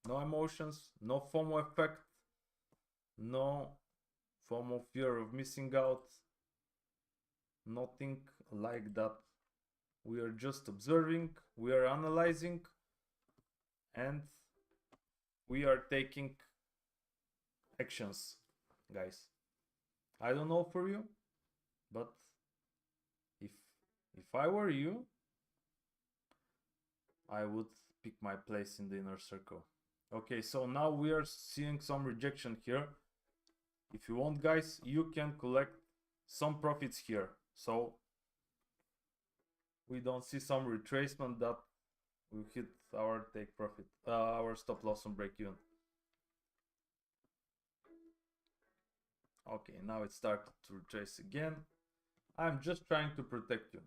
No emotions, no FOMO effect, no FOMO, fear of missing out, nothing like that. We are just observing, we are analyzing, and we are taking actions, guys. I don't know for you, but if I were you, I would pick my place in the inner circle. Okay, so now we are seeing some rejection here. If you want, guys, you can collect some profits here, so we don't see some retracement that will hit our take profit, our stop loss on break even. Okay, now it started to retrace again. I'm just trying to protect you.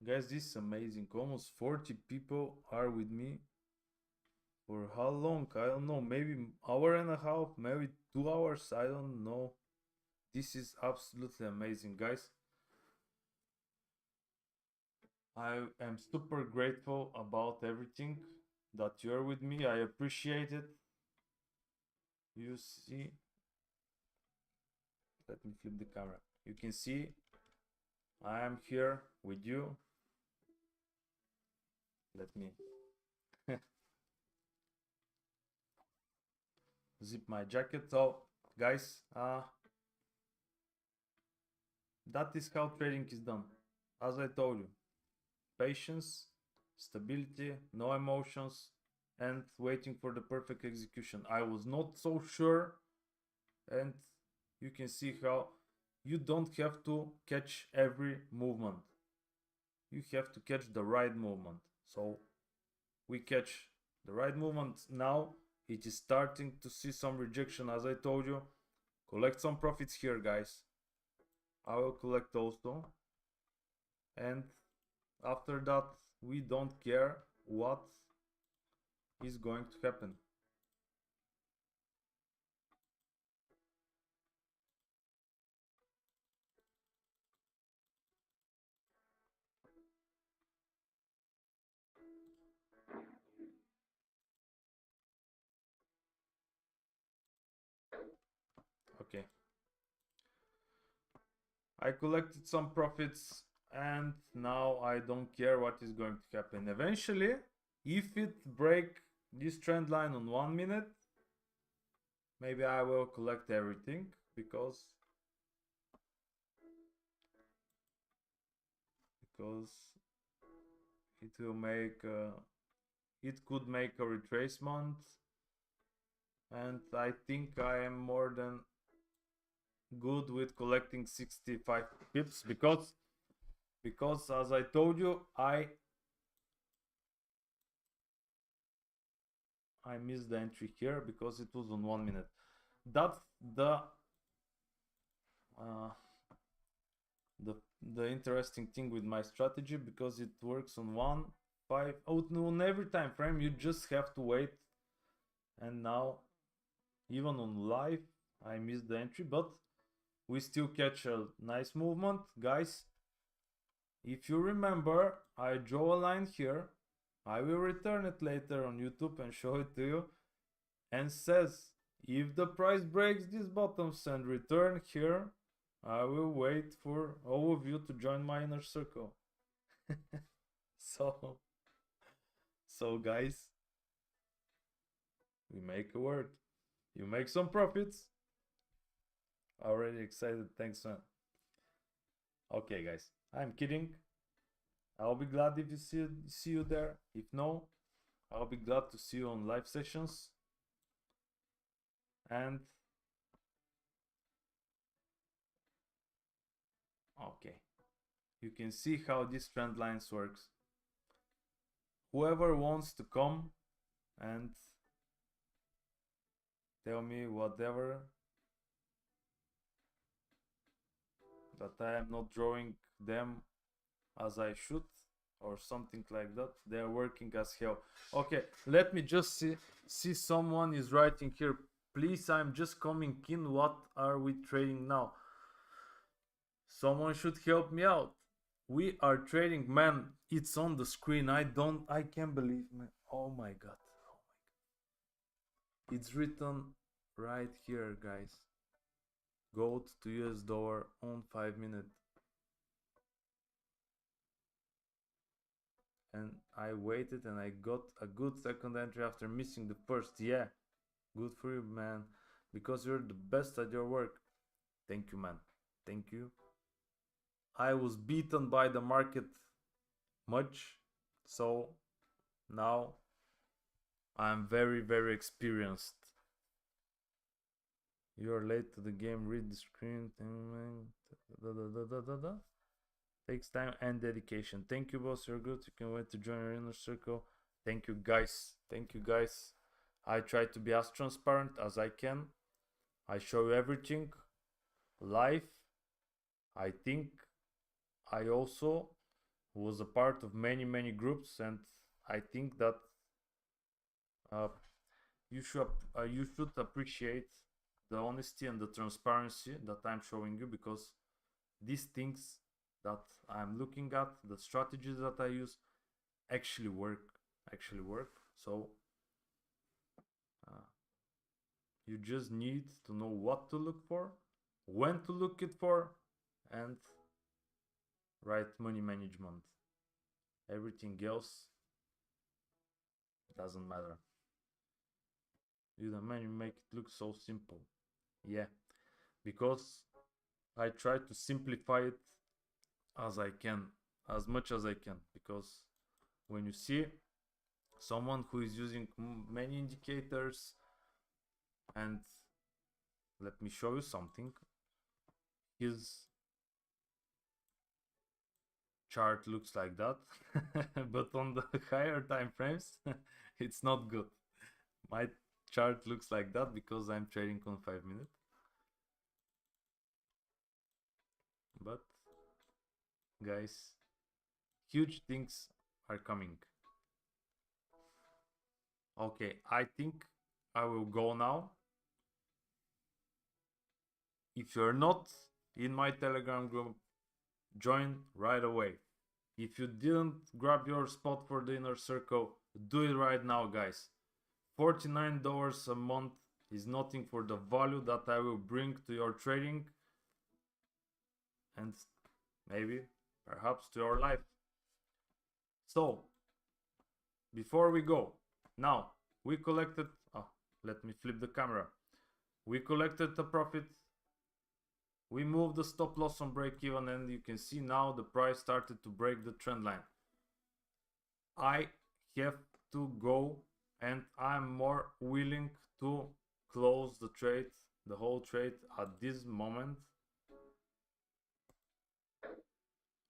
Guys, this is amazing. Almost 40 people are with me. For how long? I don't know. Maybe hour and a half, maybe 2 hours. I don't know. This is absolutely amazing, guys. I am super grateful about everything that you're with me. I appreciate it. You see, let me flip the camera. You can see I am here with you. Let me zip my jacket. So, guys, that is how trading is done. As I told you, patience, stability, no emotions, and waiting for the perfect execution. I was not so sure, and you can see how you don't have to catch every movement. You have to catch the right movement. So we catch the right movement now. It is starting to see some rejection, as I told you. Collect some profits here, guys. I will collect also. And after that, we don't care what is going to happen. Okay. I collected some profits and now I don't care what is going to happen. Eventually, if it break this trend line on 1 minute, maybe I will collect everything because it will make it could make a retracement, and I think I am more than good with collecting 65 pips because as I told you, I missed the entry here because it was on 1 minute. That's uh, the interesting thing with my strategy, because it works on 1, 5, on every time frame. You just have to wait. And now, even on live, I missed the entry, but we still catch a nice movement, guys. If you remember, I draw a line here. I will return it later on YouTube and show it to you, and says if the price breaks these bottoms and return here, I will wait for all of you to join my inner circle. so guys, we make a word. You make some profits. Already excited. Thanks, man. Okay, guys, I'm kidding. I'll be glad if you see you there. If no, I'll be glad to see you on live sessions. And okay, you can see how this trend lines works. Whoever wants to come and tell me whatever that I am not drawing them as I should or something like that, they are working as hell. Okay, let me just see someone is writing here, please, I'm just coming in, what are we trading now? Someone should help me out. We are trading, man. It's on the screen. I can't believe, man. Oh my god. It's written right here, guys. Gold to US dollar on 5 minutes. And I waited and I got a good second entry after missing the first. Yeah, good for you, man, because you're the best at your work. Thank you, man. Thank you. I was beaten by the market much, so now I'm very, very experienced. You're late to the game. Read the screen. Takes time and dedication. Thank you, boss. You're good. You can wait to join your inner circle. Thank you, guys. Thank you, guys. I try to be as transparent as I can. I show you everything live. I think I also was a part of many groups, and I think that you should appreciate the honesty and the transparency that I'm showing you, because these things that I'm looking at, the strategies that I use actually work. So you just need to know what to look for, when to look it for, and right money management. Everything else doesn't matter. You make it look so simple. Yeah, because I try to simplify it as I can, as much as I can, because when you see someone who is using many indicators, and let me show you something, his chart looks like that, but on the higher time frames it's not good. My chart looks like that because I'm trading on 5 minutes, but guys, huge things are coming. Okay, I think I will go now. If you're not in my Telegram group, join right away. If you didn't grab your spot for the inner circle, do it right now, guys. $49 a month is nothing for the value that I will bring to your trading and maybe, perhaps, to your life. So, before we go, now we collected, let me flip the camera. We collected the profit. We moved the stop loss on break even, and you can see now the price started to break the trend line. I have to go, and I'm more willing to close the trade, the whole trade at this moment.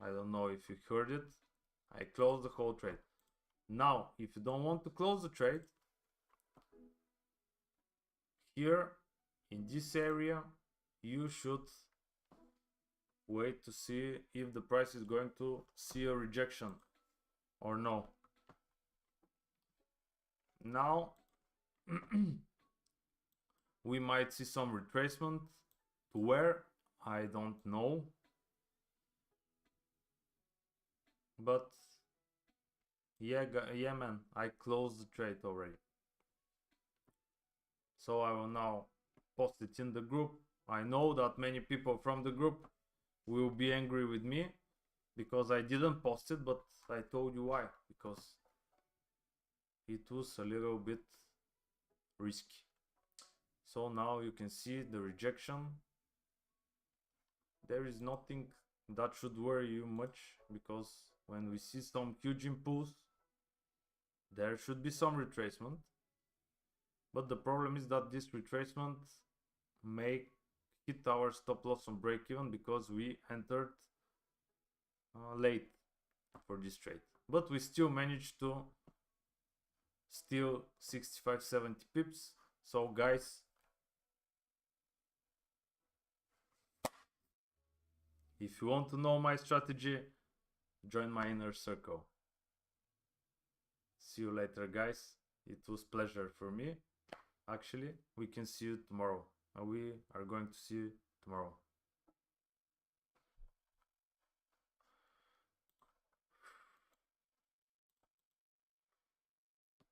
I don't know if you heard it. I closed the whole trade. Now, if you don't want to close the trade, here in this area, you should wait to see if the price is going to see a rejection or no. Now we might see some retracement. To where? I don't know. But yeah man, I closed the trade already. So I will now post it in the group. I know that many people from the group will be angry with me because I didn't post it, but I told you why. Because it was a little bit risky. So now you can see the rejection. There is nothing that should worry you much, because when we see some huge impulse, there should be some retracement. But the problem is that this retracement may hit our stop loss on break even because we entered late for this trade. But we still managed to steal 65-70 pips. So guys, if you want to know my strategy, join my inner circle. See you later, guys. It was a pleasure for me. Actually, we can see you tomorrow. We are going to see you tomorrow.